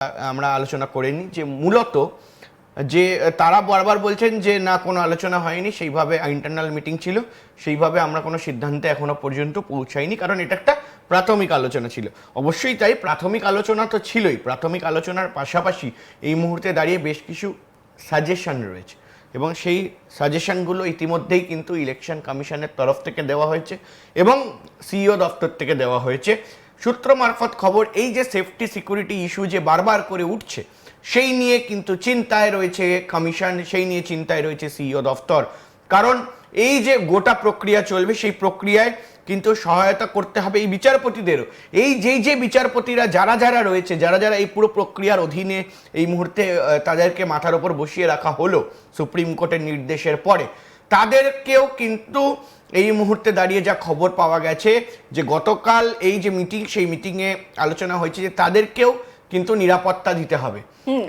আমরা আলোচনা করিনি যে মূলত যে তারা বারবার বলছেন যে না কোনো আলোচনা হয়নি, সেইভাবে ইন্টারনাল মিটিং ছিল, সেইভাবে আমরা কোনো সিদ্ধান্তে এখনো পর্যন্ত পৌঁছাইনি, কারণ এটা একটা প্রাথমিক আলোচনা ছিল। অবশ্যই তাই, প্রাথমিক আলোচনা তো ছিলই, প্রাথমিক আলোচনার পাশাপাশি এই মুহূর্তে দাঁড়িয়ে বেশ কিছু সাজেশন রয়েছে এবং সেই সাজেশনগুলো ইতিমধ্যেই কিন্তু ইলেকশন কমিশনের তরফ থেকে দেওয়া হয়েছে এবং সিইও দপ্তর থেকে দেওয়া হয়েছে। সূত্র মারফত খবর, এই যে সেফটি সিকিউরিটি ইস্যু যে বারবার করে উঠছে, সেই নিয়ে কিন্তু চিন্তায় রয়েছে কমিশন, সেই নিয়ে চিন্তায় রয়েছে সিইও দপ্তর। কারণ এই যে গোটা প্রক্রিয়া চলবে, সেই প্রক্রিয়ায় কিন্তু সহায়তা করতে হবে এই বিচারপতিদেরও। এই যে বিচারপতিরা যারা যারা রয়েছে, যারা যারা এই পুরো প্রক্রিয়ার অধীনে এই মুহূর্তে তাদেরকে মাথার ওপর বসিয়ে রাখা হলো সুপ্রিম কোর্টের নির্দেশের পরে, তাদেরকেও কিন্তু এই মুহূর্তে দাঁড়িয়ে যা খবর পাওয়া গেছে যে গতকাল এই যে মিটিং, সেই মিটিংয়ে আলোচনা হয়েছে যে তাদেরকেও কিন্তু নিরাপত্তা দিতে হবে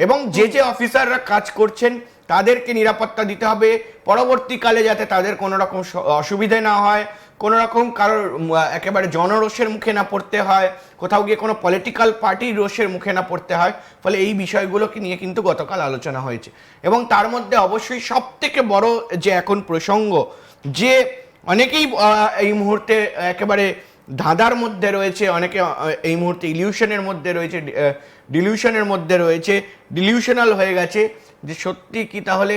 এবং যে অফিসাররা কাজ করছেন তাদেরকে নিরাপত্তা দিতে হবে, পরবর্তীকালে যাতে তাদের কোনো রকম অসুবিধে না হয়, কোনো রকম কারোর একেবারে জনরোষের মুখে না পড়তে হয়, কোথাও গিয়ে কোনো পলিটিক্যাল পার্টির রোষের মুখে না পড়তে হয়। ফলে এই বিষয়গুলোকে নিয়ে কিন্তু গতকাল আলোচনা হয়েছে এবং তার মধ্যে অবশ্যই সব থেকে বড় যে এখন প্রসঙ্গ, যে অনেকেই এই মুহূর্তে একেবারে ধাঁধার মধ্যে রয়েছে, অনেকে এই মুহূর্তে ইলিউশনের মধ্যে রয়েছে, ডিলিউশনের মধ্যে রয়েছে, ডিলিউশনাল হয়ে গেছে যে সত্যি কি তাহলে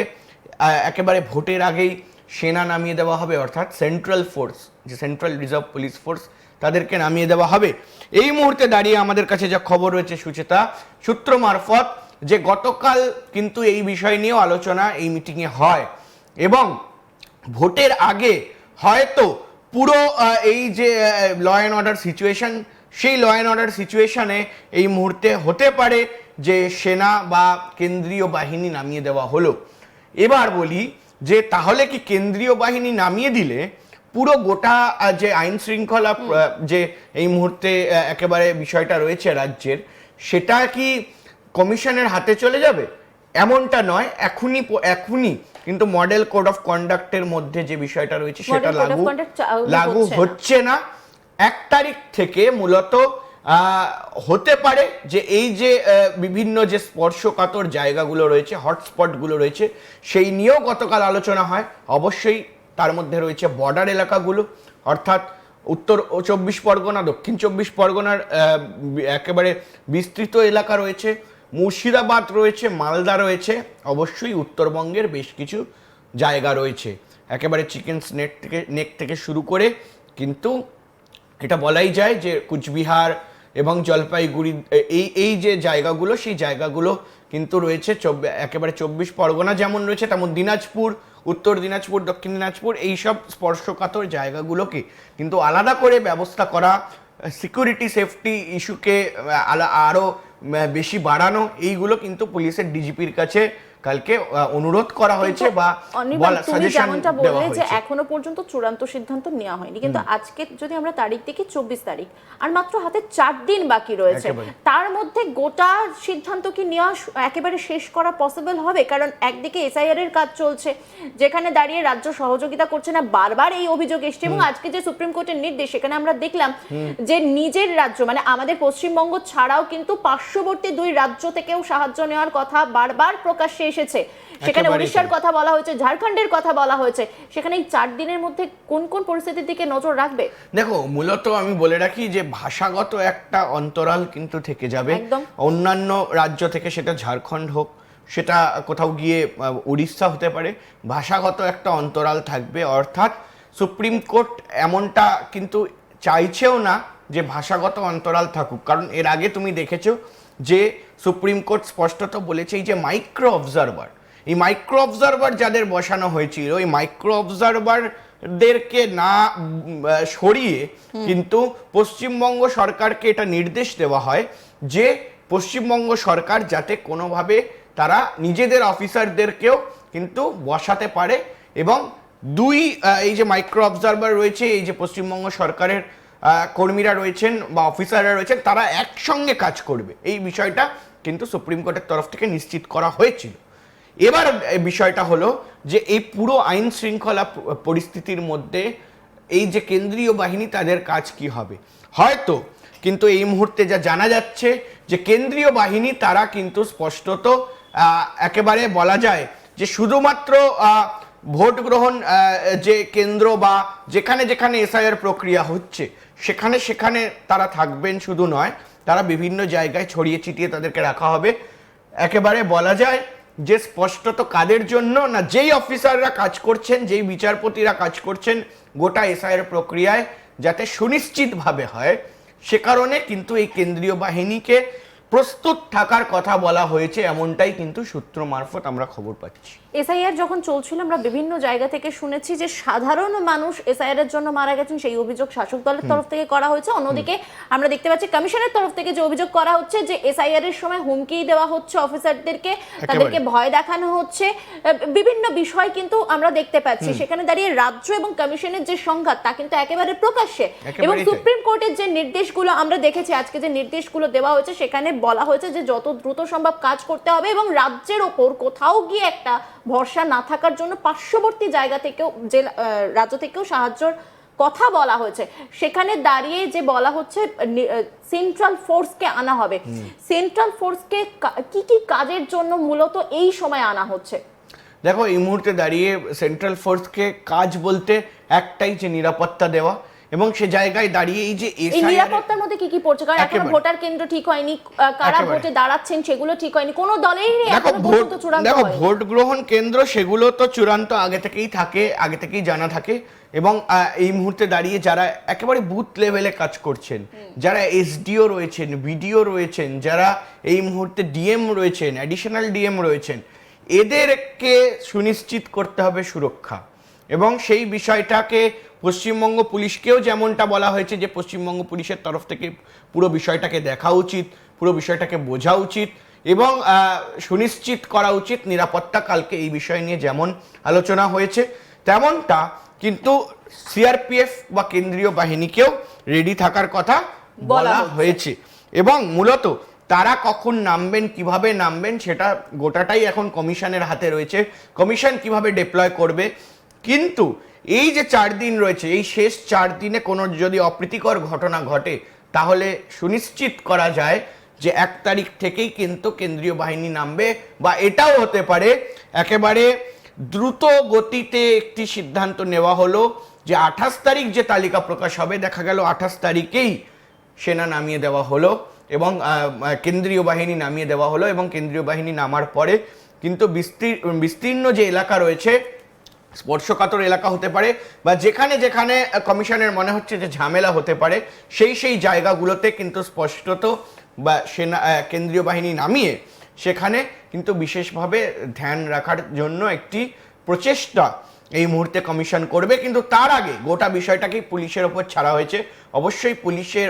একেবারে ভোটের আগেই সেনা নামিয়ে দেওয়া হবে, অর্থাৎ সেন্ট্রাল ফোর্স, যে সেন্ট্রাল রিজার্ভ পুলিশ ফোর্স, তাদেরকে নামিয়ে দেওয়া হবে। এই মুহূর্তে দাঁড়িয়ে আমাদের কাছে যা খবর রয়েছে সুচেতা, সূত্র মারফত, যে গতকাল কিন্তু এই বিষয় নিয়েও আলোচনা এই মিটিংয়ে হয় এবং ভোটের আগে হয়তো পুরো এই যে ল অ্যান্ড অর্ডার সিচুয়েশন, সেই ল অ্যান্ড অর্ডার সিচুয়েশনে এই মুহূর্তে হতে পারে যে সেনা বা কেন্দ্রীয় বাহিনী নামিয়ে দেওয়া হলো। এবার বলি যে তাহলে কি কেন্দ্রীয় বাহিনী নামিয়ে দিলে পুরো গোটা যে আইন শৃঙ্খলা যে এই মুহূর্তে একেবারে বিষয়টা রয়েছে রাজ্যের, সেটা কি কমিশনের হাতে চলে যাবে? এমনটা নয়, এখনই কিন্তু মডেল কোড অফ কন্ডাক্টের মধ্যে যে বিষয়টা রয়েছে সেটা লাগু হচ্ছে না। 1 তারিখ থেকে মূলত হতে পারে যে এই যে বিভিন্ন যে স্পর্শকাতর জায়গাগুলো রয়েছে, হটস্পটগুলো রয়েছে, সেই নিয়েও গতকাল আলোচনা হয়। অবশ্যই তার মধ্যে রয়েছে বর্ডার এলাকাগুলো, অর্থাৎ উত্তর 24 পরগনা, দক্ষিণ 24 পরগনার একেবারে বিস্তৃত এলাকা রয়েছে, মুর্শিদাবাদ রয়েছে, মালদা রয়েছে, অবশ্যই উত্তরবঙ্গের বেশ কিছু জায়গা রয়েছে, একেবারে চিকেনস নেক থেকে শুরু করে কিন্তু এটা বলাই যায় যে কুচবিহার এবং জলপাইগুড়ি, এই যে জায়গাগুলো, সেই জায়গাগুলো কিন্তু রয়েছে একেবারে 24 পরগনা যেমন রয়েছে, তেমন দিনাজপুর, উত্তর দিনাজপুর, দক্ষিণ দিনাজপুর, এইসব স্পর্শকাতর জায়গাগুলোকে কিন্তু আলাদা করে ব্যবস্থা করা, সিকিউরিটি সেফটি ইস্যুকে আরও বেশি বাড়ানো, এইগুলো কিন্তু পুলিশের ডিজিপির কাছে কালকে অনুরোধ করা হয়েছে বা যেমনটা বললে যে এখনো পর্যন্ত চূড়ান্ত সিদ্ধান্ত নেওয়া হয়নি, কিন্তু আজকে যদি আমরা তারিখ দেখি 24 তারিখ, আর মাত্র হাতে 4 দিন বাকি রয়েছে, তার মধ্যে গোটা সিদ্ধান্ত কি নেওয়া একেবারে শেষ করা পসিবল হবে? কারণ একদিকে এসআইআর এর কাজ চলছে, যেখানে দাঁড়িয়ে রাজ্য সহযোগিতা করছে না, বারবার এই অভিযোগ এসছে এবং আজকে যে সুপ্রিম কোর্টের নির্দেশ, সেখানে আমরা দেখলাম যে নিজের রাজ্য মানে আমাদের পশ্চিমবঙ্গ ছাড়াও কিন্তু পার্শ্ববর্তী 2 রাজ্য থেকেও সাহায্য নেওয়ার কথা বারবার প্রকাশ্যে এসেছে। সেখানে উড়িষ্যার কথা বলা হয়েছে, ঝাড়খণ্ডের কথা বলা হয়েছে। সেখানে এই 4 দিনের মধ্যে কোন কোন পরিস্থিতির দিকে নজর রাখবে? দেখো, মূলত আমি বলে রাখি যে ভাষাগত একটা অন্তরাল কিন্তু থেকে যাবে অন্যান্য রাজ্য থেকে, সেটা ঝাড়খণ্ড হোক, সেটা কোথাও গিয়ে উড়িষ্যা হতে পারে, ভাষাগত একটা অন্তরাল থাকবে। অর্থাৎ সুপ্রিম কোর্ট এমনটা কিন্তু চাইছেও না যে ভাষাগত অন্তরাল থাকুক, কারণ এর আগে তুমি দেখেছো যে সুপ্রিম কোর্ট স্পষ্টত বলেছে এই যে মাইক্রো অবজারভার, এই মাইক্রো অবজারভার যাদের বসানো হয়েছিল, এই মাইক্রো অবজারভারদেরকে না সরিয়ে কিন্তু পশ্চিমবঙ্গ সরকারকে এটা নির্দেশ দেওয়া হয় যে পশ্চিমবঙ্গ সরকার যাতে কোনোভাবে তারা নিজেদের অফিসারদেরকেও কিন্তু বসাতে পারে এবং এই যে মাইক্রো অবজারভার রয়েছে, এই যে পশ্চিমবঙ্গ সরকারের কর্মীরা রয়েছেন বা অফিসাররা রয়েছেন, তারা একসঙ্গে কাজ করবে, এই বিষয়টা কিন্তু সুপ্রিম কোর্টের তরফ থেকে নিশ্চিত করা হয়েছিল। এবার বিষয়টা হলো যে এই পুরো আইন শৃঙ্খলা পরিস্থিতির মধ্যে এই যে কেন্দ্রীয় বাহিনী, তাদের কাজ কি হবে। হয়তো কিন্তু এই মুহূর্তে যা জানা যাচ্ছে যে কেন্দ্রীয় বাহিনী তারা কিন্তু স্পষ্টত একেবারে বলা যায় যে শুধুমাত্র ভোট গ্রহণ যে কেন্দ্র বা যেখানে যেখানে এসআইআর প্রক্রিয়া হচ্ছে সেখানে সেখানে তারা থাকবেন শুধু নয়, তারা বিভিন্ন জায়গায় ছড়িয়ে ছিটিয়ে তাদেরকে রাখা হবে। একেবারে বলা যায় যে স্পষ্টত কাদের জন্য না, যেই অফিসাররা কাজ করছেন, যেই বিচারপতিরা কাজ করছেন গোটা এসআইআর প্রক্রিয়ায় যাতে সুনিশ্চিতভাবে হয়, সে কারণে কিন্তু এই কেন্দ্রীয় বাহিনীকে প্রস্তুত থাকার কথা বলা হয়েছে, এমনটাই কিন্তু সূত্র মারফত আমরা খবর পাচ্ছি। এসআইআর যখন চলছিল আমরা বিভিন্ন জায়গা থেকে শুনেছি যে সাধারণ মানুষ এসআইআর এর জন্য মারা গেছেন, সেই অভিযোগ শাসক দলের তরফ থেকে করা হয়েছে। অন্যদিকে আমরা দেখতে পাচ্ছি কমিশনের তরফ থেকে যে অভিযোগ করা হচ্ছে যে এসআইআর এর সময় হুমকি দেওয়া হচ্ছে অফিসারদেরকে, তাদেরকে ভয় দেখানো হচ্ছে, বিভিন্ন বিষয় কিন্তু আমরা দেখতে পাচ্ছি। সেখানে দাঁড়িয়ে রাজ্য এবং কমিশনের যে সংঘাত তা কিন্তু একেবারে প্রকাশ্যে। এবং সুপ্রিম কোর্টের যে নির্দেশগুলো আমরা দেখেছি, আজকে যে নির্দেশগুলো দেওয়া হয়েছে সেখানে বলা হয়েছে যে যত দ্রুত সম্ভব কাজ করতে হবে এবং রাজ্যের ওপর কোথাও গিয়ে একটা ভরসা না থাকার জন্য পার্শ্ববর্তী জায়গা থেকেও যে রাজ্য থেকেও সাহায্যের কথা বলা হয়েছে। সেখানে দাঁড়িয়ে যে বলা হচ্ছে সেন্ট্রাল ফোর্সকে আনা হবে, সেন্ট্রাল ফোর্সকে কি কি কাজের জন্য মূলত এই সময় আনা হচ্ছে? দেখো, এই মুহূর্তে দাঁড়িয়ে সেন্ট্রাল ফোর্সকে কাজ বলতে একটাই, যে নিরাপত্তা দেওয়া। এবং সে জায়গায় দাঁড়িয়ে এই যে এই নিরাপত্তার মধ্যে কি কি পড়ছে? কারণ এখনো ভোটার কেন্দ্র ঠিক হয়নি, কারা ভোটে দাঁড়াচ্ছেন সেগুলো ঠিক হয়নি, কোনো দলেরই এখনো পর্যন্ত চূড়ান্ত হয়নি। দেখো, ভোট গ্রহণ কেন্দ্র সেগুলো তো চূড়ান্ত আগে থেকেই থাকে, আগে থেকেই জানা থাকে। এবং এই মুহূর্তে দাঁড়িয়ে যারা একেবারে বুথ লেভেলে কাজ করছেন, যারা এসডিও রয়েছেন, বিডিও রয়েছেন, যারা এই মুহূর্তে ডিএম রয়েছেন, অ্যাডিশনাল ডিএম রয়েছেন, এদেরকে সুনিশ্চিত করতে হবে সুরক্ষা। এবং সেই বিষয়টাকে পশ্চিমবঙ্গ পুলিশকেও যেমনটা বলা হয়েছে যে পশ্চিমবঙ্গ পুলিশের তরফ থেকে পুরো বিষয়টাকে দেখা উচিত, পুরো বিষয়টাকে বোঝা উচিত এবং সুনিশ্চিত করা উচিত নিরাপত্তা। কালকে এই বিষয় নিয়ে যেমন আলোচনা হয়েছে তেমনটা কিন্তু সিআরপিএফ বা কেন্দ্রীয় বাহিনীকেও রেডি থাকার কথা বলা হয়েছে। এবং মূলত তারা কখন নামবেন, কিভাবে নামবেন, সেটা গোটাটাই এখন কমিশনের হাতে রয়েছে। কমিশন কিভাবে ডিপ্লয় করবে। কিন্তু এই যে 4 দিন রয়েছে, এই শেষ 4 দিনে কোনো যদি অপ্রীতিকর ঘটনা ঘটে তাহলে সুনিশ্চিত করা যায় যে 1 তারিখ থেকেই কিন্তু কেন্দ্রীয় বাহিনী নামবে। বা এটাও হতে পারে একেবারে দ্রুত গতিতে একটি সিদ্ধান্ত নেওয়া হলো যে 28 তারিখ যে তালিকা প্রকাশ হবে, দেখা গেল 28 তারিখেই সেনা নামিয়ে দেওয়া হলো এবং কেন্দ্রীয় বাহিনী নামিয়ে দেওয়া হলো। এবং কেন্দ্রীয় বাহিনী নামার পরে কিন্তু বিস্তীর্ণ যে এলাকা রয়েছে, স্পর্শকাতর এলাকা হতে পারে বা যেখানে যেখানে কমিশনের মনে হচ্ছে যে ঝামেলা হতে পারে, সেই জায়গাগুলোতে কিন্তু স্পষ্টত বা সেনা কেন্দ্রীয় বাহিনী নামিয়ে সেখানে কিন্তু বিশেষভাবে ধ্যান রাখার জন্য একটি প্রচেষ্টা এই মুহূর্তে কমিশন করবে। কিন্তু তার আগে গোটা বিষয়টাকে পুলিশের ওপর ছাড়া হয়েছে। অবশ্যই পুলিশের